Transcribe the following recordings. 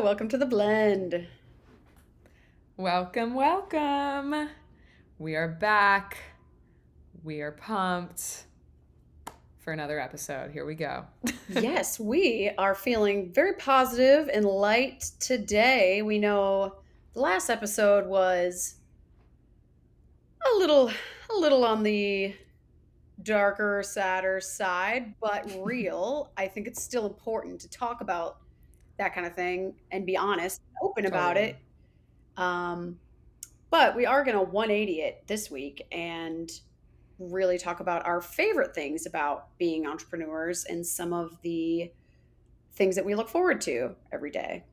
Welcome to the blend. Welcome, welcome. We are back. We are pumped for another episode. Here we go. Yes, we are feeling very positive and light today. We know the last episode was a little on the darker, sadder side, but real. I think it's still important to talk about that kind of thing and be honest, open about Totally. it. Um, but we are going to 180 it this week and really talk about our favorite things about being entrepreneurs and some of the things that we look forward to every day.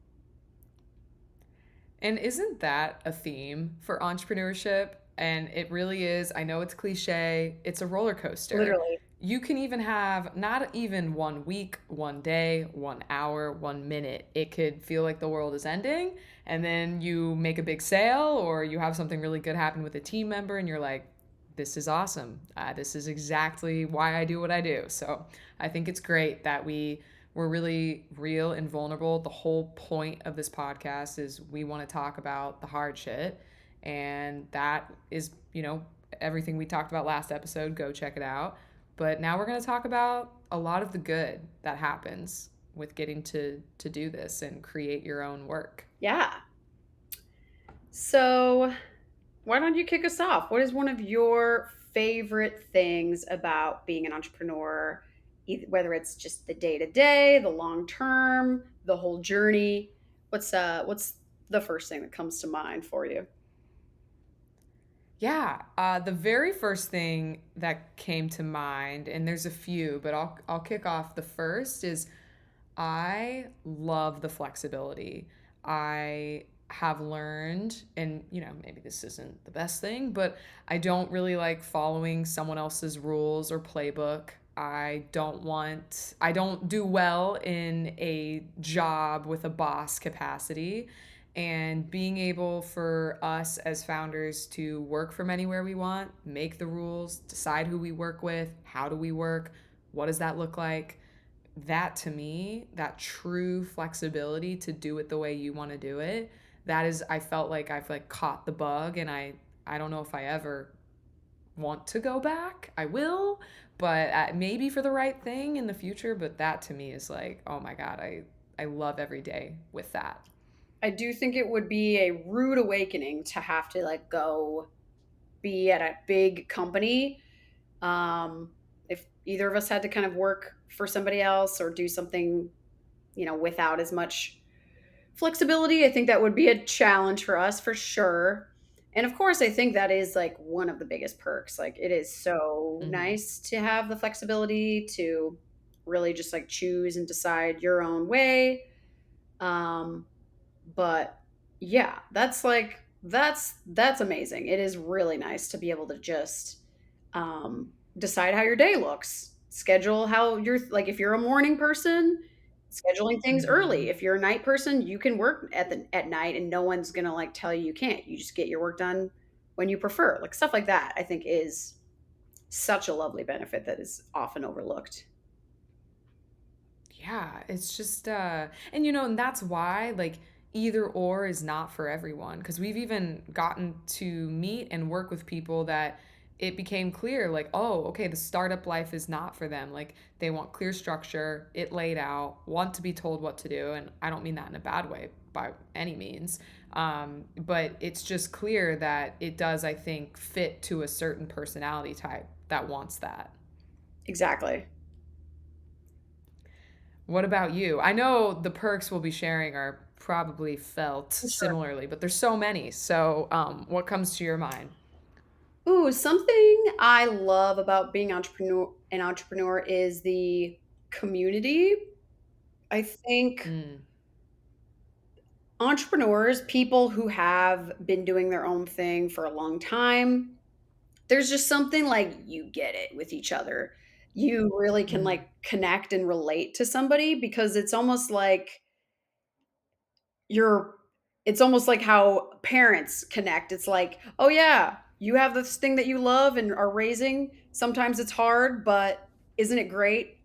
And isn't that a theme for entrepreneurship? And it really is. I know it's cliche, it's a roller coaster. Literally. You can even have not even 1 week, 1 day, 1 hour, 1 minute. It could feel like the world is ending. And then you make a big sale or you have something really good happen with a team member and you're like, this is awesome. This is exactly why I do what I do. So I think it's great that we're really real and vulnerable. The whole point of this podcast is we want to talk about the hard shit. And that is, everything we talked about last episode. Go check it out. But now we're going to talk about a lot of the good that happens with getting to do this and create your own work. Yeah. So, why don't you kick us off? What is one of your favorite things about being an entrepreneur, whether it's just the day to day, the long term, the whole journey? What's the first thing that comes to mind for you? Yeah, the very first thing that came to mind, and there's a few, but I'll kick off. The first is I love the flexibility. I have learned, and maybe this isn't the best thing, but I don't really like following someone else's rules or playbook. I don't do well in a job with a boss capacity. And being able for us as founders to work from anywhere we want, make the rules, decide who we work with, how do we work, what does that look like? That to me, that true flexibility to do it the way you want to do it, that is, I felt like I've like caught the bug, and I don't know if I ever want to go back. I will, but maybe for the right thing in the future. But that to me is like, oh my god, I love every day with that. I do think it would be a rude awakening to have to like go be at a big company. If either of us had to kind of work for somebody else or do something, without as much flexibility, I think that would be a challenge for us for sure. And of course, I think that is like one of the biggest perks. Like it is so Mm-hmm. nice to have the flexibility to really just like choose and decide your own way. Um, but yeah, that's amazing. It is really nice to be able to just decide how your day looks. Schedule how you're like if you're a morning person, scheduling things Mm-hmm. early. If you're a night person, you can work at night and no one's going to like tell you can't. You just get your work done when you prefer. Like stuff like that I think is such a lovely benefit that is often overlooked. Yeah, it's just and that's why like either or is not for everyone, because we've even gotten to meet and work with people that it became clear like, oh, okay, the startup life is not for them. Like they want clear structure, it laid out, want to be told what to do, and I don't mean that in a bad way by any means. But it's just clear that it does, I think, fit to a certain personality type that wants that. Exactly. What about you? I know the perks we'll be sharing are probably felt For sure. similarly, but there's so many. So, what comes to your mind? Ooh, something I love about being an entrepreneur is the community. I think Mm, entrepreneurs, people who have been doing their own thing for a long time, there's just something like you get it with each other. You really can mm, like connect and relate to somebody because you're it's almost like how parents connect. It's like, "Oh yeah, you have this thing that you love and are raising. Sometimes it's hard, but isn't it great?"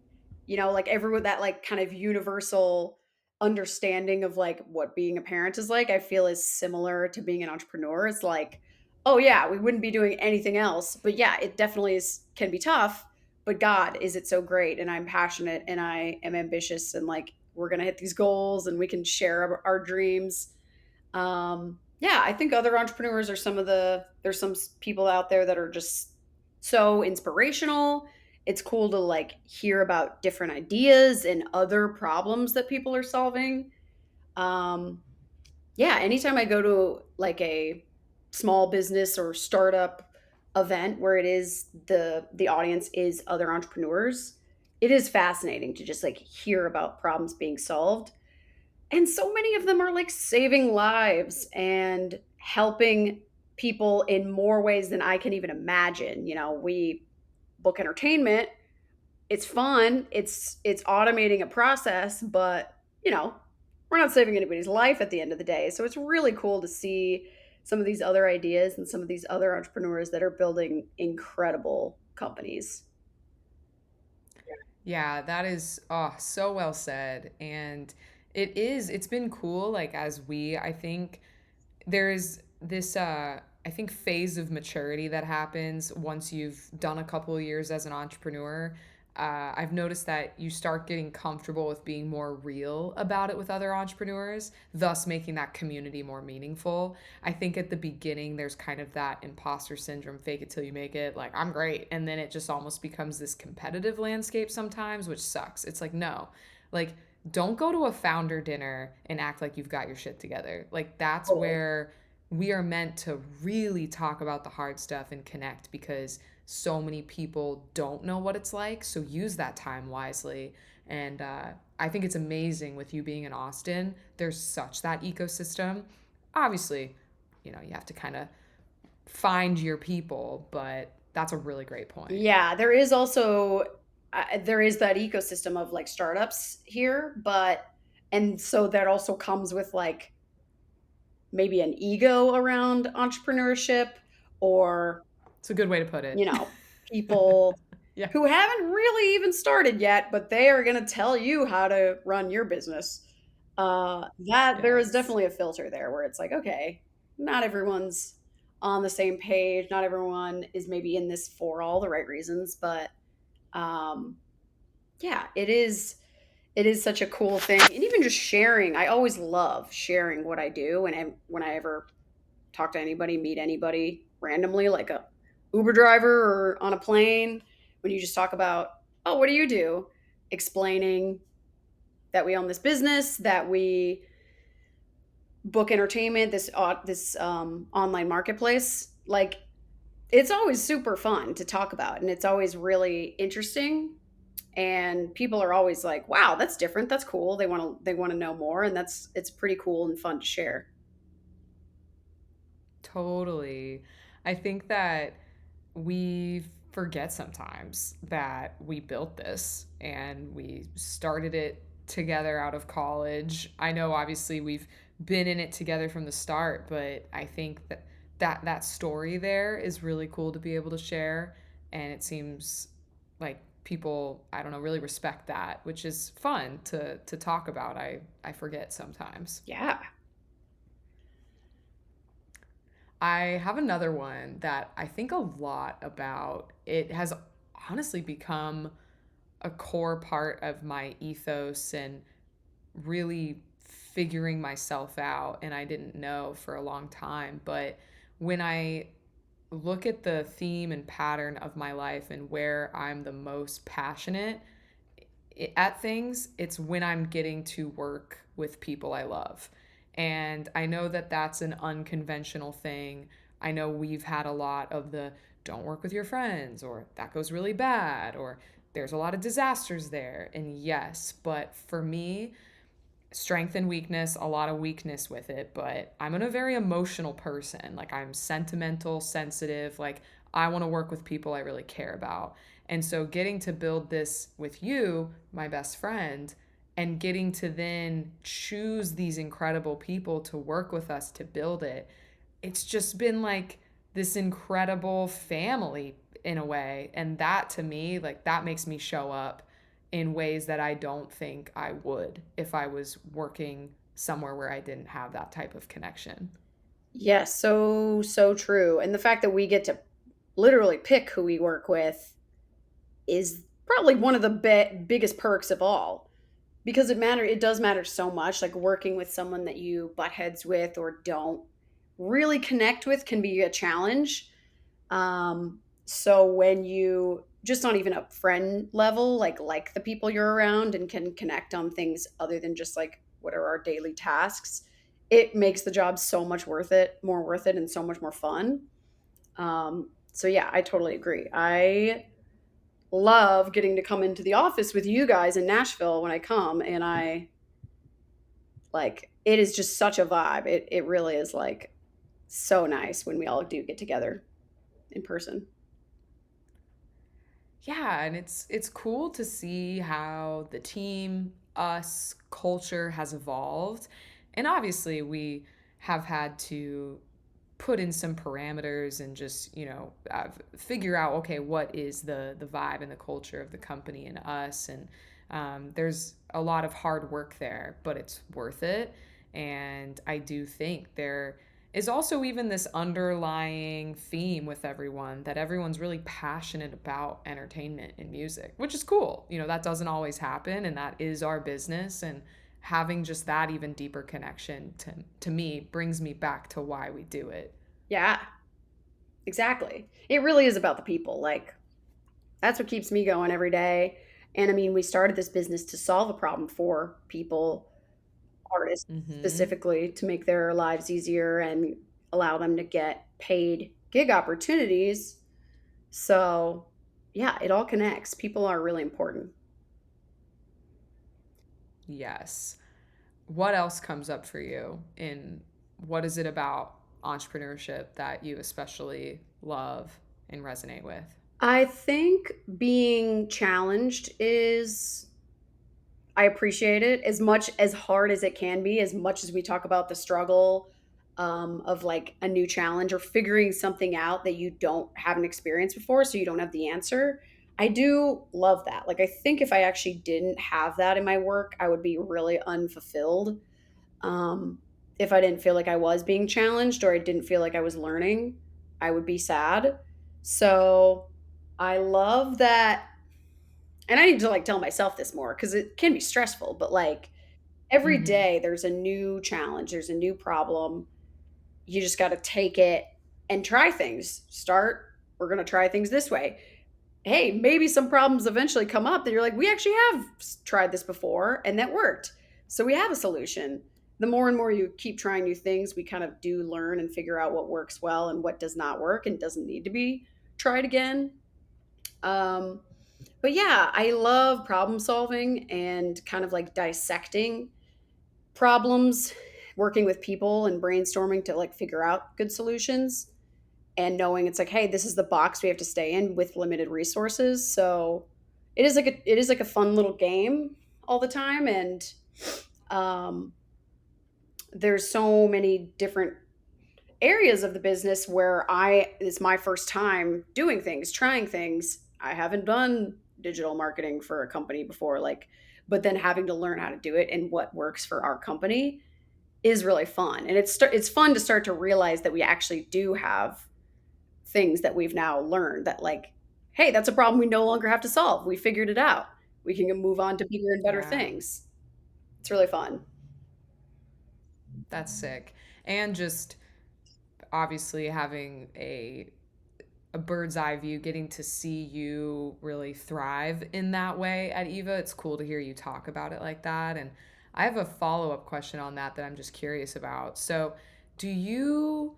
Like everyone that like kind of universal understanding of like what being a parent is like, I feel is similar to being an entrepreneur. It's like, oh yeah, we wouldn't be doing anything else. But yeah, it definitely is can be tough. But God, is it so great? And I'm passionate and I am ambitious and like we're gonna hit these goals and we can share our dreams. Yeah, I think other entrepreneurs are some of the there's some people out there that are just so inspirational. It's cool to like hear about different ideas and other problems that people are solving. Um, yeah, anytime I go to like a small business or startup event where it is the audience is other entrepreneurs, it is fascinating to just like hear about problems being solved, and so many of them are like saving lives and helping people in more ways than I can even imagine. You know, we book entertainment, it's fun, it's automating a process, but you know, we're not saving anybody's life at the end of the day. So it's really cool to see some of these other ideas and some of these other entrepreneurs that are building incredible companies. Yeah, that is so well said. And it's been cool like as I think there's this I think phase of maturity that happens once you've done a couple of years as an entrepreneur. I've noticed that you start getting comfortable with being more real about it with other entrepreneurs, thus making that community more meaningful. I think at the beginning there's kind of that imposter syndrome, fake it till you make it, like I'm great, and then it just almost becomes this competitive landscape sometimes, which sucks. It's like no, like don't go to a founder dinner and act like you've got your shit together. Like that's Totally. where we are meant to really talk about the hard stuff and connect because so many people don't know what it's like. So use that time wisely. And I think it's amazing with you being in Austin. There's such that ecosystem. Obviously, you have to kind of find your people, but that's a really great point. Yeah, there is also there is that ecosystem of like startups here, but and so that also comes with like maybe an ego around entrepreneurship, or It's a good way to put you it. know, people Yeah. who haven't really even started yet, but they are going to tell you how to run your business. That there is Yes. definitely a filter there where it's like, okay, not everyone's on the same page. Not everyone is maybe in this for all the right reasons, but um, yeah, it is such a cool thing. And even just sharing, I always love sharing what I do. And when I ever talk to anybody, meet anybody randomly, like a Uber driver or on a plane, when you just talk about, oh, what do you do? Explaining that we own this business, that we book entertainment, this online marketplace. Like it's always super fun to talk about, and it's always really interesting. And people are always like, "Wow, that's different. That's cool." They want to know more, and it's pretty cool and fun to share. Totally. I think that we forget sometimes that we built this and we started it together out of college. I know obviously we've been in it together from the start, but I think that story there is really cool to be able to share, and it seems like people, I don't know, really respect that, which is fun to talk about. I forget sometimes. Yeah. I have another one that I think a lot about. It has honestly become a core part of my ethos and really figuring myself out. And I didn't know for a long time. But when I look at the theme and pattern of my life and where I'm the most passionate at things, it's when I'm getting to work with people I love. And I know that that's an unconventional thing. I know we've had a lot of the don't work with your friends, or that goes really bad, or there's a lot of disasters there. And yes, but for me, strength and weakness, a lot of weakness with it, but I'm a very emotional person. Like I'm sentimental, sensitive, like I want to work with people I really care about. And so getting to build this with you, my best friend, and getting to then choose these incredible people to work with us to build it, it's just been like this incredible family in a way. And that to me, like that makes me show up in ways that I don't think I would if I was working somewhere where I didn't have that type of connection. Yes, so so true. And the fact that we get to literally pick who we work with is probably one of the biggest perks of all, because it does matter so much. Like working with someone that you butt heads with or don't really connect with can be a challenge. So when you just on even a friend level, like the people you're around and can connect on things other than just like what are our daily tasks, it makes the job so much more worth it, and so much more fun. So yeah, I totally agree. I love getting to come into the office with you guys in Nashville when I come, and I like it is just such a vibe. It really is like so nice when we all do get together in person. Yeah, and it's cool to see how the team, us, culture has evolved. And obviously we have had to put in some parameters and just, figure out, okay, what is the vibe and the culture of the company and us. And there's a lot of hard work there, but it's worth it. And I do think there is also even this underlying theme with everyone that everyone's really passionate about entertainment and music, which is cool. That doesn't always happen, and that is our business. And having just that even deeper connection to me brings me back to why we do it. Yeah, exactly. It really is about the people. Like that's what keeps me going every day. And I mean, we started this business to solve a problem for people, artists Mm-hmm. specifically, to make their lives easier and allow them to get paid gig opportunities. So, yeah, it all connects. People are really important. Yes. What else comes up for you? And what is it about entrepreneurship that you especially love and resonate with? I think being challenged is I appreciate it as much as hard as it can be, as much as we talk about the struggle of like a new challenge or figuring something out that you don't have an experience before, so you don't have the answer. I do love that. Like, I think if I actually didn't have that in my work, I would be really unfulfilled. If I didn't feel like I was being challenged or I didn't feel like I was learning, I would be sad. So I love that, and I need to like tell myself this more because it can be stressful, but like every Mm-hmm. day there's a new challenge, there's a new problem. You just got to take it and try things. We're going to try things this way. Hey, maybe some problems eventually come up that you're like, we actually have tried this before and that worked. So we have a solution. The more and more you keep trying new things, we kind of do learn and figure out what works well and what does not work and doesn't need to be tried again. Um, but yeah, I love problem solving and kind of like dissecting problems, working with people and brainstorming to like figure out good solutions, and knowing it's like, hey, this is the box we have to stay in with limited resources. So it is like a fun little game all the time, and um, there's so many different areas of the business where it's my first time doing things, trying things. I haven't done digital marketing for a company before, like, but then having to learn how to do it and what works for our company is really fun. And it's fun to start to realize that we actually do have things that we've now learned that like, hey, that's a problem we no longer have to solve. We figured it out. We can move on to bigger and better Yeah, things. It's really fun. that's sick. And just obviously having a bird's eye view, getting to see you really thrive in that way at Eva. It's cool to hear you talk about it like that. And I have a follow-up question on that I'm just curious about. So, do you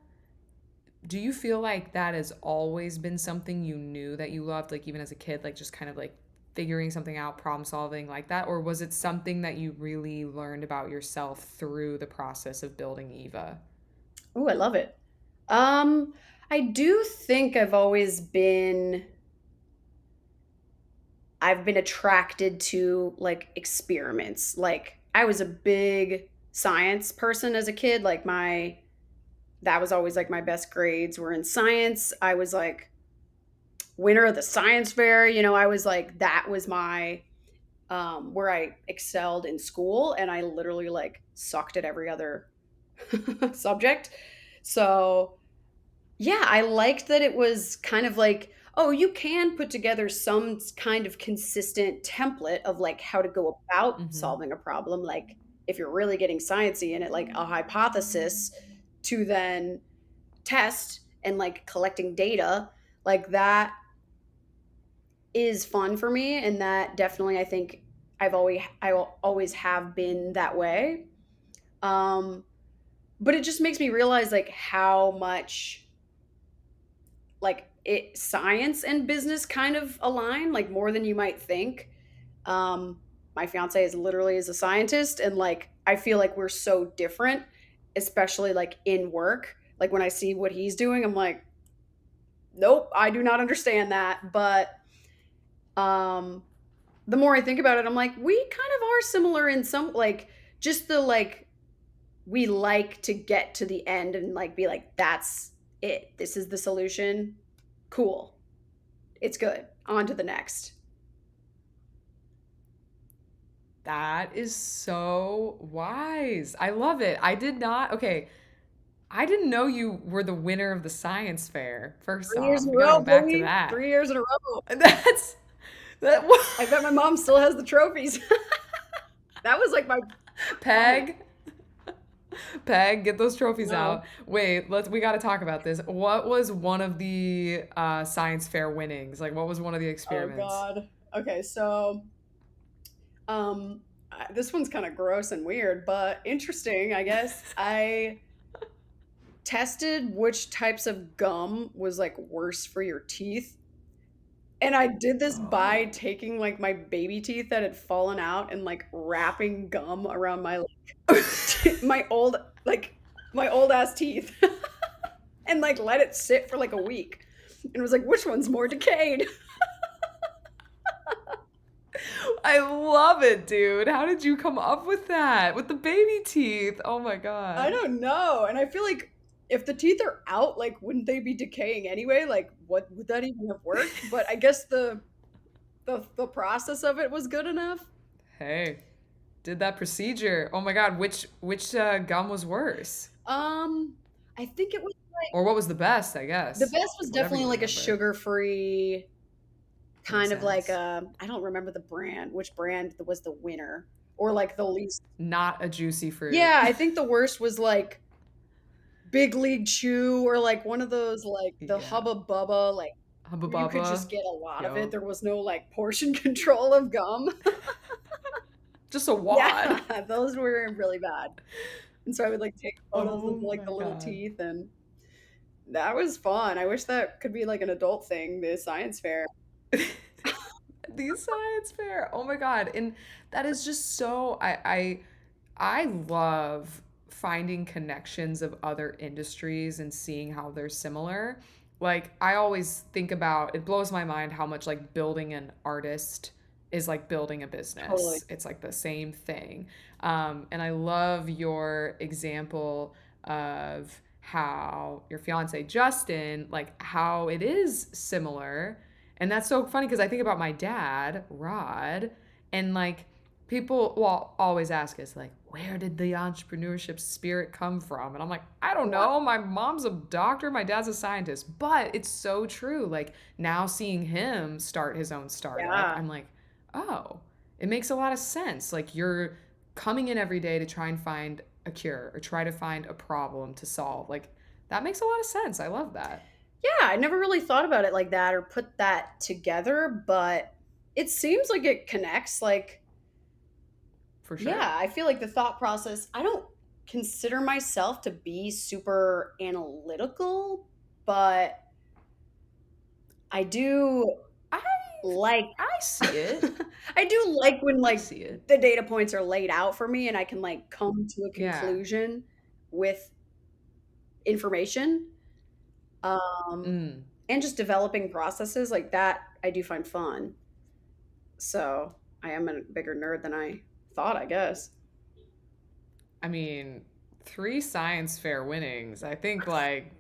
do you feel like that has always been something you knew that you loved, like even as a kid, like just kind of like figuring something out, problem solving like that? Or was it something that you really learned about yourself through the process of building Eva? Oh, I love it. Um, I do think I've been attracted to like experiments. Like I was a big science person as a kid. Like my that was always like my best grades were in science. I was like winner of the science fair. I was like that was my where I excelled in school and I literally like sucked at every other subject. So yeah, I liked that it was kind of like, oh, you can put together some kind of consistent template of like how to go about Mm-hmm. solving a problem. Like if you're really getting sciencey in it, like a hypothesis to then test and like collecting data, like that is fun for me. And that definitely, I think I will always have been that way. Um, but it just makes me realize like how much like it science and business kind of align like more than you might think. My fiance is a scientist and like I feel like we're so different, especially like in work. Like when I see what he's doing, I'm like, nope, I do not understand that. But um the more I think about it, I'm like, we kind of are similar in some like just the like we like to get to the end and like be like, that's it. This is the solution. Cool. It's good. On to the next. That is so wise. I love it. I did not. Okay, I didn't know you were the winner of the science fair. First 3 years off, in a we got to row, go back to baby. that. 3 years in a row. That's that. I bet my mom still has the trophies. That was like my moment. Peg, Peg, get those trophies No. out. Wait, let's. We got to talk about this. What was one of the science fair winnings? Like, what was one of the Oh experiments? God. Okay, so this one's kind of gross and weird, but interesting, I guess. I tested which types of gum was like worse for your teeth. And I did this by Oh. taking like my baby teeth that had fallen out and like wrapping gum around my my old like my old ass teeth and like let it sit for like a week. And it was like, which one's more decayed? I love it, dude. How did you come up with that? With the baby teeth. Oh my I god. don't know. And I feel like if the teeth are out, like wouldn't they be decaying anyway? Like what would that even have worked? But I guess the process of it was good enough. Hey, did that procedure. Oh my god, which gum was worse? Um I think it was like Or what was the best, I the guess. best was Whatever definitely you like a remember. sugar-free Makes kind of like sense. I don't remember the brand, which brand was the winner or like the least. Not a juicy fruit. Yeah, I think the worst was like Big League Chew or like one of those like the Yeah. Hubba Bubba like Hubba where you could bubba. just get a lot of it. Yo. There was no like portion control of gum. Just a Yeah, wad. those were really bad. And so I would like take photos Oh of like my the little god. teeth and that was fun. I wish that could be like an adult thing, the science fair. The science fair. Oh my god. And that is just so I love finding connections of other industries and seeing how they're similar. Like I always think about it blows my mind how much like building an artist is like building a Totally. business. It's like the same thing. And I love your example of how your fiance Justin, like how it is similar. And that's so funny because I think about my dad, Rod, and like people will always ask us like where did the entrepreneurship spirit come from, and I'm like, I don't Yeah. know, my mom's a doctor, my dad's a scientist, but it's so true. Like now seeing him start his own startup, Yeah. I'm like, oh, it makes a lot of sense. Like you're coming in every day to try and find a cure or try to find a problem to solve. Like that makes a lot of sense. I love that. Yeah, I never really thought about it like that or put that together, but it seems like it connects. Like, For yeah, sure. I feel like the thought process, I don't consider myself to be super analytical, but I do I like I see it. I do like when I like see it. the data points are laid out for me and I can like come to a Yeah. conclusion with information. Um Mm. and just developing processes like that I do find fun. So I am a bigger nerd than I thought, I guess. I mean, three science fair winnings. I think like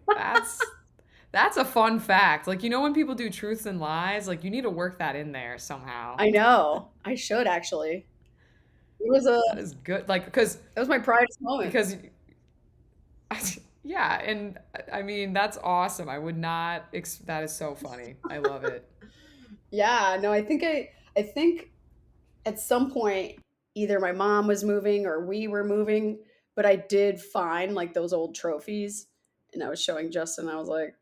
That's a fun fact. Like, when people do truths and lies, like, you need to work that in there somehow. I know. I should actually. It was a That is good. Like, because, that was my proudest moment. because, yeah. And I mean, that's awesome. I would not, that is so funny. I love it. Yeah, no, I think at some point either my mom was moving or we were moving, but I did find like those old trophies and I was showing Justin. I was like,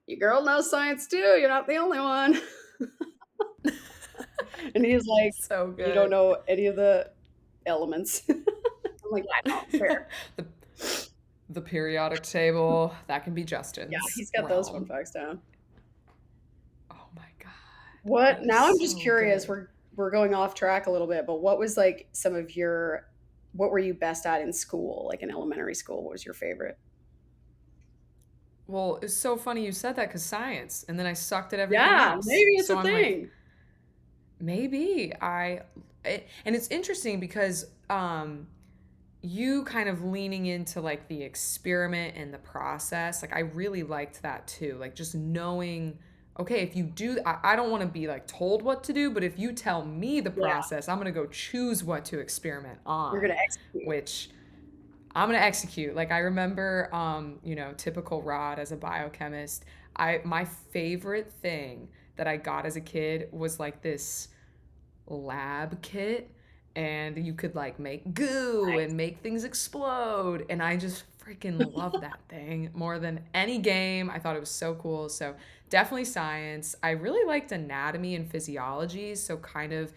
"Your girl knows science too. You're not the only one." And he's like, So "You don't good. know any of the elements." I'm like, "Yeah, no, fair." the, the periodic table, that can be Yeah, Justin's he's got those fun realm. facts down. Oh my God. What That is now I'm just so curious, good. we're going off track a little bit, but what was like some of your what were you best at in school, like in elementary school? What was your favorite? Well, it's so funny you said that because science, and then I sucked at everything Yeah, else. maybe it's a So I'm like, thing. maybe and it's interesting because you kind of leaning into like the experiment and the process, like I really liked that too. Like just knowing, okay, if you do, I don't want to be like told what to do, but if you tell me the Yeah, process, I'm going to go choose what to experiment you're on, gonna execute. which I'm gonna execute. Like I remember, typical Rod as a biochemist. My favorite thing that I got as a kid was like this lab kit, and you could like make goo Nice. and make things explode, and I just freaking love that thing more than any game. I thought it was so cool. So definitely science. I really liked anatomy and physiology. So kind of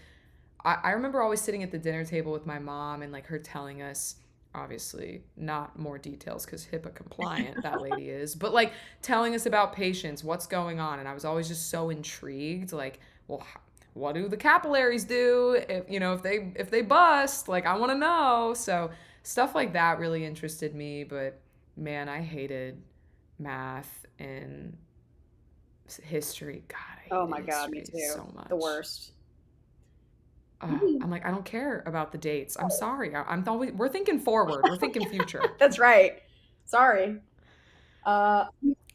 I remember always sitting at the dinner table with my mom and like her telling us, obviously not more details because HIPAA compliant that lady is, but like telling us about patients, what's going on. And I was always just so intrigued, like, well, what do the capillaries do if they bust? Like I want to know. So stuff like that really interested me, but man, I hated math and history. God, I Oh hated my god, me history too. so The much. worst. Mhm. I'm like, I don't care about the dates. I'm sorry. I'm always, we're thinking forward. We're thinking future. That's right. Sorry. Uh,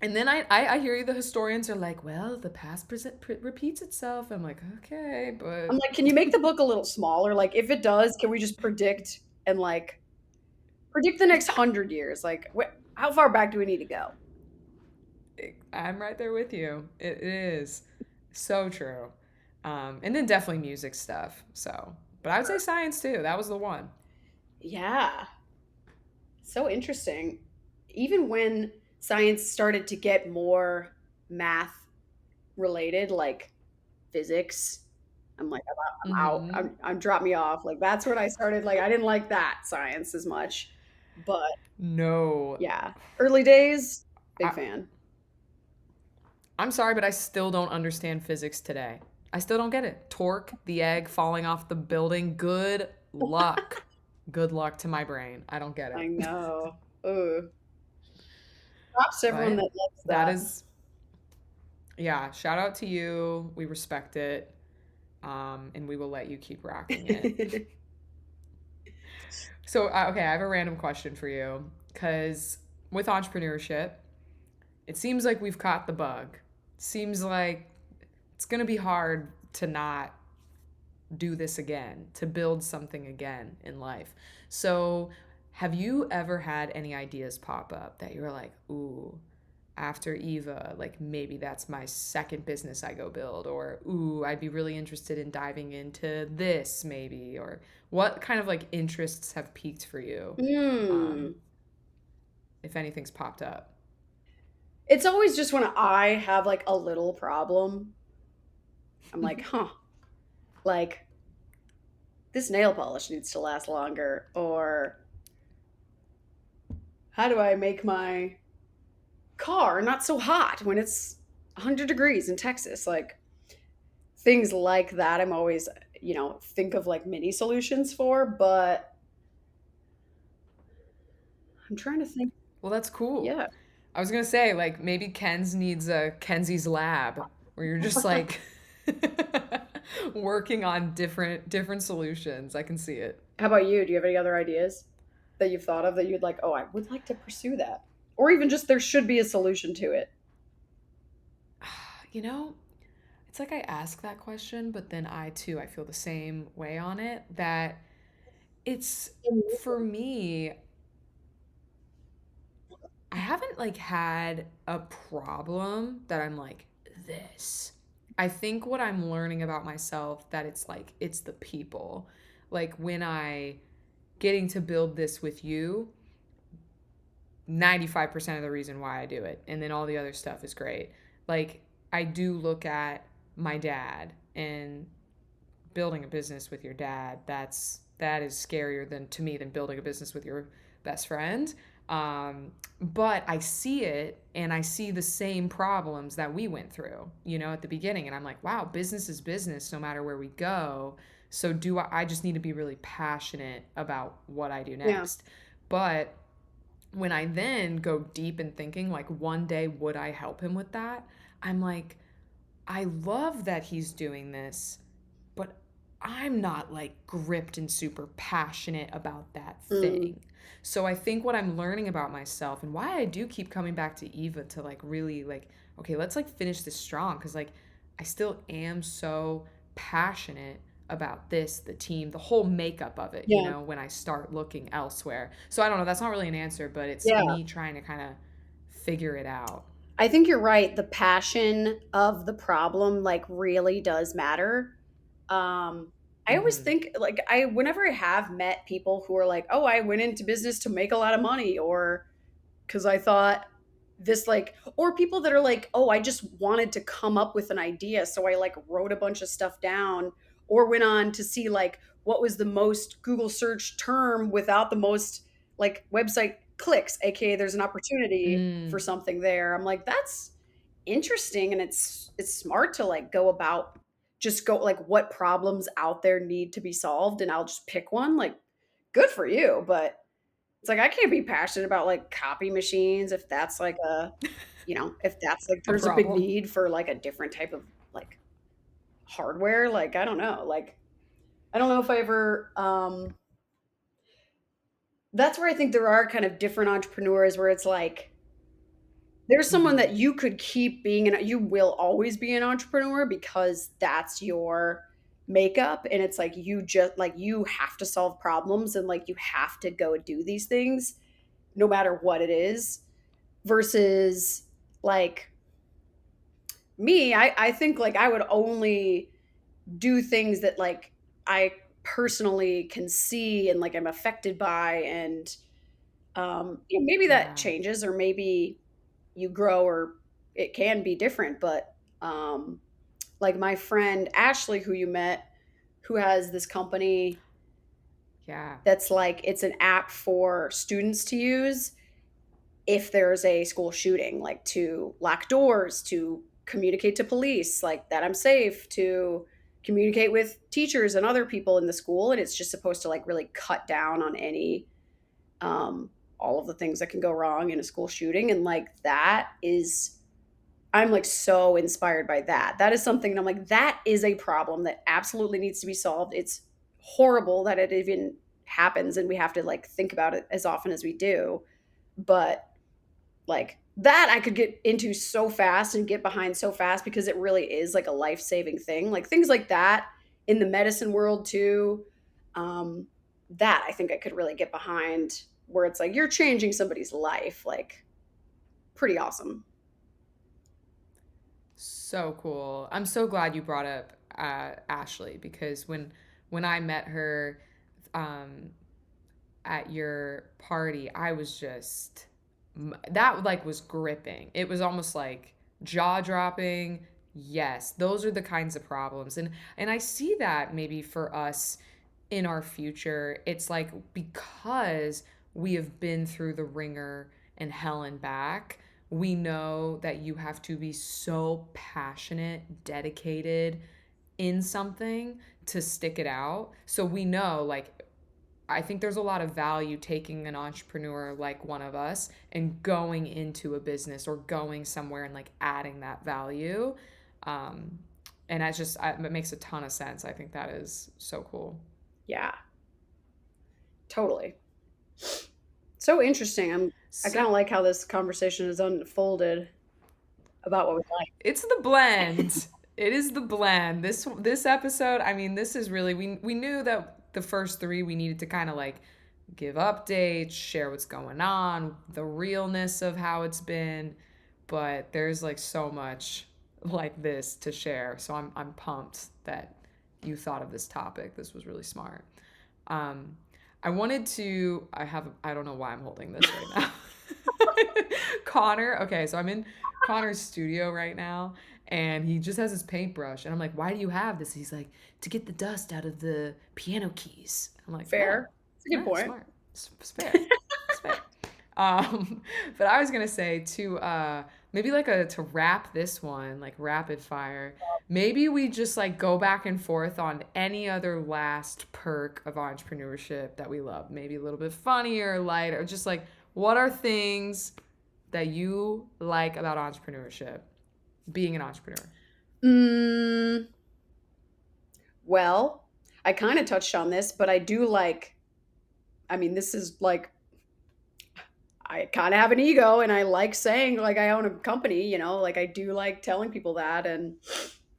And then I hear you. The historians are like, well, the past repeats itself. I'm like, okay, I'm but like, can you make the book a little smaller? Like, if it does, can we just predict and like predict the next 100 years? Like, how far back do we need to go? I'm right there with you. It is so true. And then definitely music stuff. So, but I would say science too. That was the one. Yeah, so interesting. Even when science started to get more math related, like physics, I'm like, I'm out. Mm-hmm. I'm drop me off. Like that's when I started. Like I didn't like that science as much, but No, yeah, early days, big I, fan. I'm sorry, but I still don't understand physics today. I still don't get it. Torque, the egg falling off the building. Good luck. Good luck to my brain. I don't get I it. know. Ooh, props to everyone But that loves that that. is, yeah, shout out to you. We respect it. And we will let you keep rocking it. So, okay, I have a random question for you. Because with entrepreneurship, it seems like we've caught the bug. Seems like it's going to be hard to not do this again, to build something again in life. So, have you ever had any ideas pop up that you were like, ooh, after Eva, like maybe that's my second business I go build, or ooh, I'd be really interested in diving into this maybe, or what kind of like interests have peaked for you, Hmm. um, if anything's popped up? It's always just when I have like a little problem, I'm like, huh, like this nail polish needs to last longer, or how do I make my car not so hot when it's 100 degrees in Texas? Like things like that. I'm always, think of like mini solutions for, but I'm trying to think. Well, that's cool. Yeah. I was gonna say like maybe Ken's needs a Kenzie's lab where you're just like working on different solutions. I can see it. How about you? Do you have any other ideas that you've thought of that you'd like, oh, I would like to pursue that? Or even just there should be a solution to it. You know, it's like I ask that question, but then I too, I feel the same way on it that it's for me, I haven't like had a problem that I'm like this. I think what I'm learning about myself that it's like it's the people. Like when I getting to build this with you, 95% of the reason why I do it. And then all the other stuff is great. Like I do look at my dad and building a business with your dad, that is scarier than to me than building a business with your best friend. But I see it and I see the same problems that we went through, at the beginning. And I'm like, wow, business is business no matter where we go. So I just need to be really passionate about what I do Yeah. next. But when I then go deep in thinking, like, one day would I help him with that? I'm like, I love that he's doing this, but I'm not like gripped and super passionate about that Mm. thing. So I think what I'm learning about myself and why I do keep coming back to Eva to like really like, okay, let's like finish this strong because like I still am so passionate about this, the team, the whole makeup of it, Yeah. when I start looking elsewhere. So I don't know, that's not really an answer, but it's Yeah. me trying to kind of figure it out. I think you're right. The passion of the problem like really does matter. I always Mhm. think like whenever I have met people who are like, "Oh, I went into business to make a lot of money," or because I thought this like, or people that are like, "Oh, I just wanted to come up with an idea, so I like wrote a bunch of stuff down," or went on to see like what was the most Google search term without the most like website clicks, aka there's an opportunity for Mm. something there. I'm like, that's interesting, and it's smart to like go about just go like what problems out there need to be solved, and I'll just pick one. Like, good for you, but it's like I can't be passionate about like copy machines if that's like if that's like A there's a big problem. need for like a different type of like hardware. Like I don't know. Like I don't know if I ever that's where I think there are kind of different entrepreneurs where it's like there's someone Mhm. that you could keep being an you will always be an entrepreneur because that's your makeup, and it's like you just like you have to solve problems and like you have to go do these things no matter what it is versus like me, I think like I would only do things that like I personally can see and like I'm affected by, and maybe that Yeah. changes or maybe you grow or it can be different, but like my friend Ashley who you met, who has this company Yeah. that's like it's an app for students to use if there's a school shooting, like to lock doors, to communicate to police, like that I'm safe, to communicate with teachers and other people in the school. And it's just supposed to like really cut down on any, all of the things that can go wrong in a school shooting. And like that is, I'm like so inspired by that. That is something, and I'm like, that is a problem that absolutely needs to be solved. It's horrible that it even happens and we have to like think about it as often as we do. But like that I could get into so fast and get behind so fast because it really is like a life-saving thing. Like things like that in the medicine world too. Um, that I think I could really get behind where it's like you're changing somebody's life. Like pretty awesome. So cool. I'm so glad you brought up Ashley because when I met her um, at your party, I was just that like was gripping. It was almost like jaw dropping. Yes, those are the kinds of problems, and I see that maybe for us in our future. It's like because we have been through the ringer and hell and back, we know that you have to be so passionate, dedicated in something to stick it out. So we know, like, I think there's a lot of value taking an entrepreneur like one of us and going into a business or going somewhere and like adding that value. Um, and it makes a ton of sense. I think that is so cool. Yeah, totally. So interesting. I kind So, of like how this conversation has unfolded. about what we like. It's the blend. It is the blend. This episode, I mean, this is really we knew that the first three we needed to kind of like give updates, share what's going on, the realness of how it's been, but there's like so much like this to share. So I'm pumped that you thought of this topic. This was really smart. Um, I wanted to. I don't know why I'm holding this right now. Connor. Okay, so I'm in Connor's studio right now, and he just has his paintbrush, and I'm like, "Why do you have this?" He's like, "To get the dust out of the piano keys." I'm like, "Oh, Fair. It's a all good right, point. smart. It's fair. It's fair." Um, but I was gonna say to maybe like a to wrap this one like rapid fire. Maybe we just like go back and forth on any other last perk of entrepreneurship that we love. Maybe a little bit funnier, lighter, just like what are things that you like about entrepreneurship, being an entrepreneur? Mm, well, I kind of touched on this, but I do like, I mean, this is like, I kind of have an ego and I like saying like I own a company, like I do like telling people that and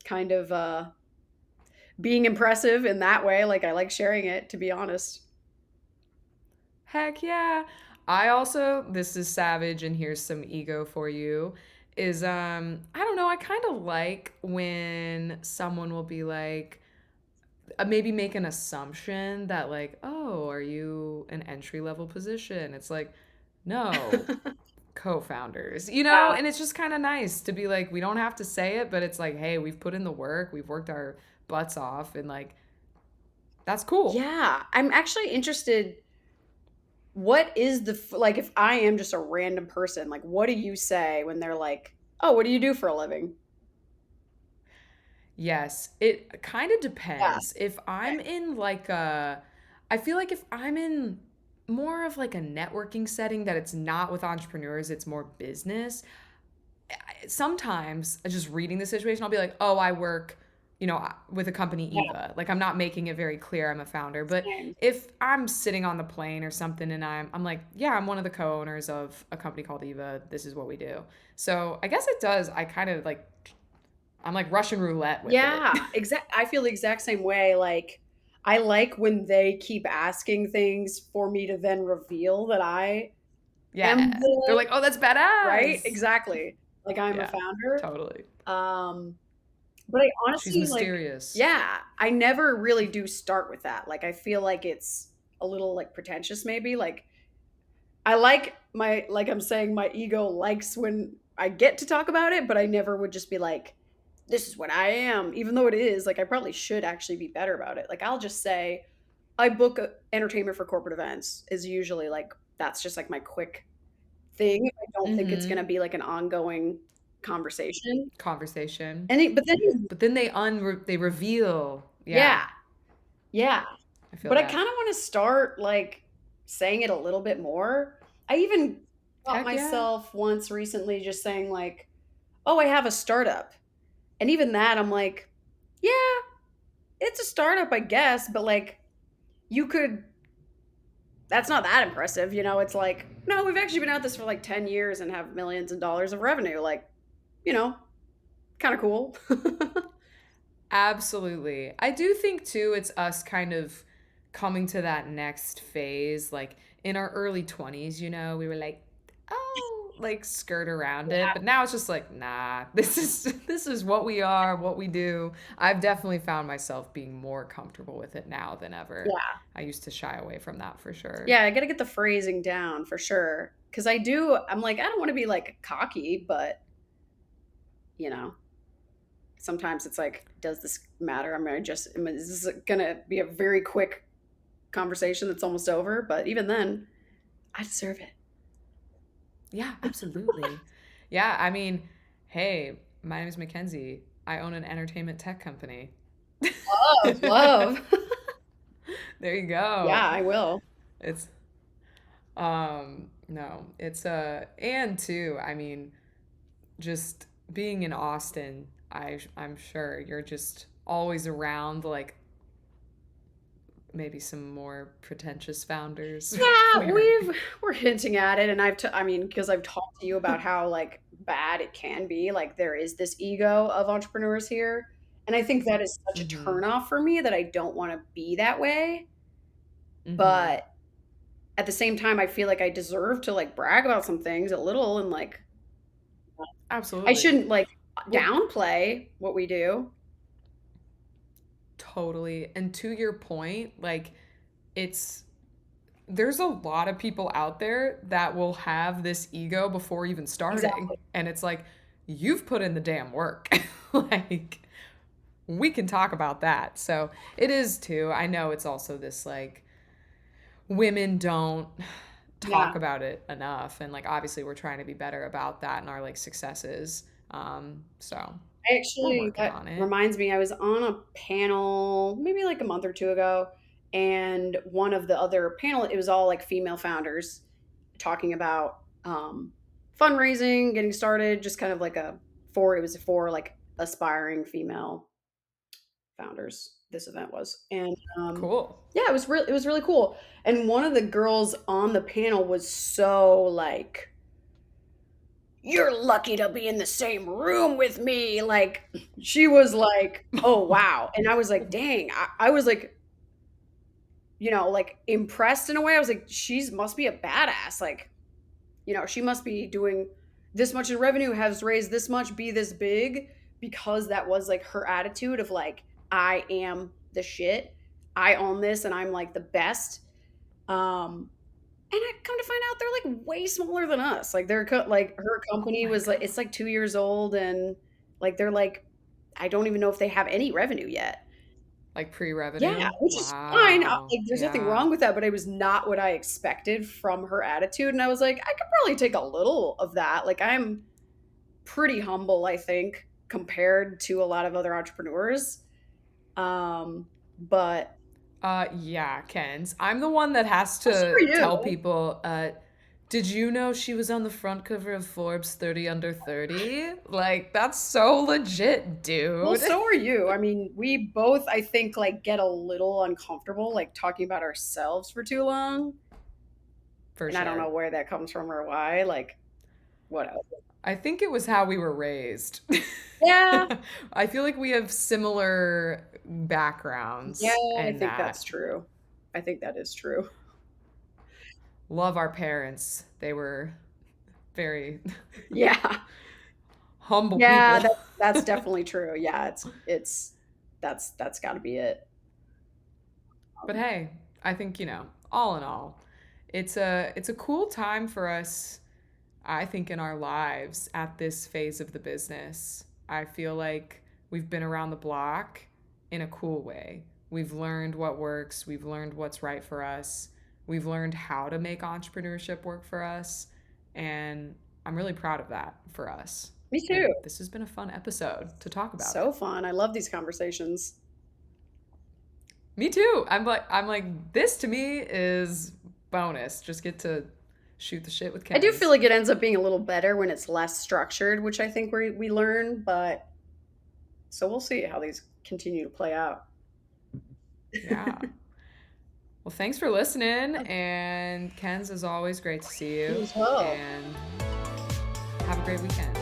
kind of being impressive in that way. Like I like sharing it, to be honest. Heck yeah. I also, this is savage and here's some ego for you. Is I don't know, I kind of like when someone will be like maybe make an assumption that like, "Oh, are you an entry level position?" It's like, "No, co-founders." You know, Yeah. and it's just kind of nice to be like we don't have to say it, but it's like, "Hey, we've put in the work, we've worked our butts off and like that's cool." Yeah. I'm actually interested. What is like, if I am just a random person, like, what do you say when they're like, oh, what do you do for a living? Yes, it kind of Yeah. depends. If I'm in like a, I feel like if I'm in more of like a networking setting that it's not with entrepreneurs, it's more business. Sometimes just reading the situation, I'll be like, oh, I work, with a company Yeah. Eva. Like I'm not making it very clear I'm a founder. But Same. if I'm sitting on the plane or something and I'm like, yeah, I'm one of the co-owners of a company called Eva. This is what we do. So I guess it does. I kind of like I'm like Russian roulette with it. Yeah, I feel the exact same way. Like, I like when they keep asking things for me to then reveal that I am Yeah. They're the like, "Oh, that's right? badass." Exactly. Like I'm a Yeah, founder. totally. Um, but I She's honestly like, mysterious. yeah, I never really do start with that. Like, I feel like it's a little like pretentious, maybe. Like, I like like I'm saying, my ego likes when I get to talk about it, but I never would just be like, this is what I am, even though it is. Like, I probably should actually be better about it. Like, I'll just say, I book entertainment for corporate events, is usually like, that's just like my quick thing. If I don't think it's going Mhm. to be like an ongoing conversation. Conversation. But then, But then they reveal. Yeah, yeah, yeah. I feel But I that. kind of want to start like saying it a little bit more. I even caught Heck yeah. myself once recently just saying, like, oh, I have a startup. And even that, I'm like, yeah, it's a startup, I guess, but like, you could, that's not that impressive. It's like, no, we've actually been at this for like 10 years and have millions of dollars of revenue. Like, you know, kind of cool. Absolutely. I do think too it's us kind of coming to that next phase like in our early 20s, we were like, "Oh, like skirt around it." But now it's just like, "Nah, this is what we are, what we do." I've definitely found myself being more comfortable with it now than ever. Yeah. I used to shy away from that for sure. Yeah. I got to get the phrasing down for sure. Cause I'm like, I don't want to be like cocky, but, you know, sometimes it's like, does this matter? Is this going to be a very quick conversation that's almost over? But even then, I deserve it. Yeah, absolutely. Yeah, I mean, hey, my name is Mackenzie. I own an entertainment tech company. Love, love. There you go. Yeah, I will. It's no, it's and too, I mean, just being in Austin, I'm sure you're just always around like maybe some more pretentious founders Yeah, where we're hinting at it, and I mean, because I've talked to you about how like bad it can be. Like there is this ego of entrepreneurs here, and I think that is such a mhm turnoff for me that I don't want to be that way. mhm But at the same time, I feel like I deserve to like brag about some things a little, and like I absolutely. shouldn't like Well, downplay what we do. totally. And to your point, like it's there's a lot of people out there that will have this ego before even starting. Exactly. And it's like, you've put in the damn work. Like, we can talk about that. So it is too. I know it's also this like, women don't Yeah. talk about it enough. And like, obviously, we're trying to be better about that and our like successes. So I we're actually working that on it. reminds me, I was on a panel maybe like a month or two ago, and one of the other panel, it was all like female founders talking about fundraising, getting started, just kind of like it was for like aspiring female founders. This event was, and Cool. yeah, it was really cool. And one of the girls on the panel was so like, "You're lucky to be in the same room with me." Like, she was like, "Oh, wow." And I was like, dang, I was like, like impressed in a way. I was like, she's must be a badass. Like, she must be doing this much in revenue, has raised this much, be this big, because that was like her attitude of like, I am the shit. I own this and I'm like the best. Um, And I come to find out they're, like, way smaller than us. Like, like, her Oh company my was, like, God. it's, like, 2 years old, and, like, they're, like, I don't even know if they have any revenue yet. Like Yeah, pre-revenue? which is fine, Wow. like, there's nothing Yeah. wrong with that, but it was not what I expected from her attitude, and I was like, "I could probably take a little of that." Like, I'm pretty humble, I think, compared to a lot of other entrepreneurs. But Yeah, Ken's. I'm the one that has oh, so are to tell you. people, did you know she was on the front cover of Forbes 30 under 30? Like, that's so legit, Well, dude. so are you. I mean, we both, I think, like get a little uncomfortable, like talking about ourselves for too long. For And I don't sure. know where that comes from or why. Like, what else? I think it was how we were raised. Yeah. I feel like we have similar Yeah, backgrounds I in think that's that. true. I think that is true. Love our parents. They were very Yeah. humble Yeah, people. that's definitely true. Yeah, that's got to be it. But hey, I think, all in all, it's a cool time for us, I think, in our lives at this phase of the business. I feel like we've been around the block in a cool way. We've learned what works, we've learned what's right for us. We've learned how to make entrepreneurship work for us, and I'm really proud of that for us. Me And too. this has been a fun episode to talk about it. So fun. I love these conversations. Me too. I'm like this to me is bonus. Just get to shoot the shit with I do feel Ken's. like it ends up being a little better when it's less structured, which I think we learn, but so we'll see how these continue to play out. Yeah. Well, thanks for listening. And Ken's, as always, great to see You you. as well. And have a great weekend.